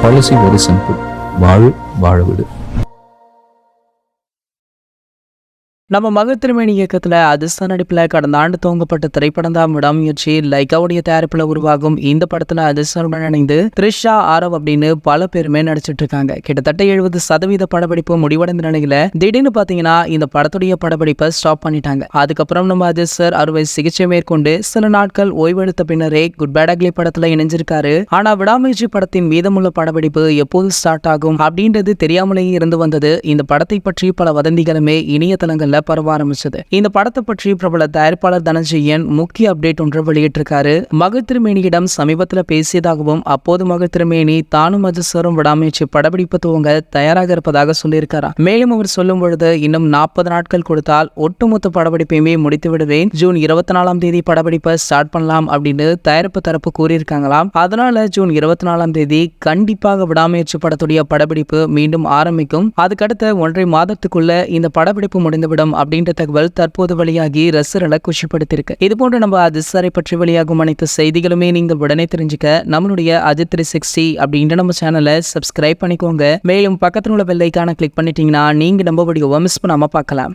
Policy very simple. வாழ் வாழ விடு. நம்ம மகத்திருமேனி இயக்கத்துல அதிர்ஷ்ட நடிப்புல கடந்த ஆண்டு துவங்கப்பட்ட திரைப்படம் தான் விடாமுயற்சி. லைக்காவுடைய தயாரிப்புல உருவாகும் இந்த படத்துல அதிர்ஷ்டனுடன் இணைந்து த்ரிஷா, ஆரவ் அப்படின்னு பல பேருமே நடிச்சிட்டு இருக்காங்க. கிட்டத்தட்ட 70% படப்பிடிப்பு முடிவடைந்த நிலையில திடீர்னு பாத்தீங்கன்னா இந்த படத்துடைய படப்பிடிப்பை ஸ்டாப் பண்ணிட்டாங்க. அதுக்கப்புறம் நம்ம அதிர்ஷ்டர் அறுவை சிகிச்சை மேற்கொண்டு சில நாட்கள் ஓய்வெடுத்த பின்னரே குட் பேட் அக்லி படத்துல இணைஞ்சிருக்காரு. ஆனா விடாமுயற்சி படத்தின் மீதமுள்ள படப்பிடிப்பு எப்போது ஸ்டார்ட் ஆகும் அப்படின்றது தெரியாமலேயே இருந்து வந்தது. இந்த படத்தை பற்றி பல வதந்திகளுமே இணையதளங்கள்ல பரவ ஆரம்பிச்சது. இந்த படத்தை பற்றி பிரபல தயாரிப்பாளர் தனஞ்சயன் முக்கிய அப்டேட் ஒன்று வெளியிட்டிருக்காரு. மகத்திருமேனியிடம் சமீபத்தில் பேசியதாகவும் அப்போது மகத்திருமேனி தானும் அதிர்ஷ்டரும் விடாமுயற்சி படப்பிடிப்பு துவங்க தயாராக இருப்பதாக சொல்லியிருக்காராம். மேலும் அவர் சொல்லும் பொழுது இன்னும் 40 நாட்கள் கொடுத்தால் ஒட்டுமொத்த படப்பிடிப்பையுமே முடித்து விடுவேன். ஜூன் 24ஆம் தேதி படப்பிடிப்பை ஸ்டார்ட் பண்ணலாம் அப்படின்னு தயாரிப்பு தரப்பு கூறியிருக்காங்களாம். அதனால ஜூன் 24ஆம் தேதி கண்டிப்பாக விடாமுயற்சி படத்துடைய படப்பிடிப்பு மீண்டும் ஆரம்பிக்கும். அதுக்கடுத்த 1.5 மாதத்துக்குள்ள இந்த படப்பிடிப்பு முடிந்துவிடும் அப்படின்ற தகவல் தற்போது வெளியாகி ரசிகர்களை குஷிப்படுத்தியிருக்கு. இது போன்ற நம்ம அதிர்ஷ்டரை பற்றி வெளியாகும் அனைத்து செய்திகளுமே நீங்கள் உடனே தெரிஞ்சுக்க நம்மளுடைய அஜித் 360 அப்படின்ற நம்ம சேனலை சப்ஸ்கிரைப் பண்ணிக்கோங்க. மேலும் பக்கத்தில் உள்ள பெல் ஐகானை கிளிக் பண்ணிட்டீங்கன்னா நீங்க நம்ம வீடியோவை மிஸ் பண்ணாம பார்க்கலாம்.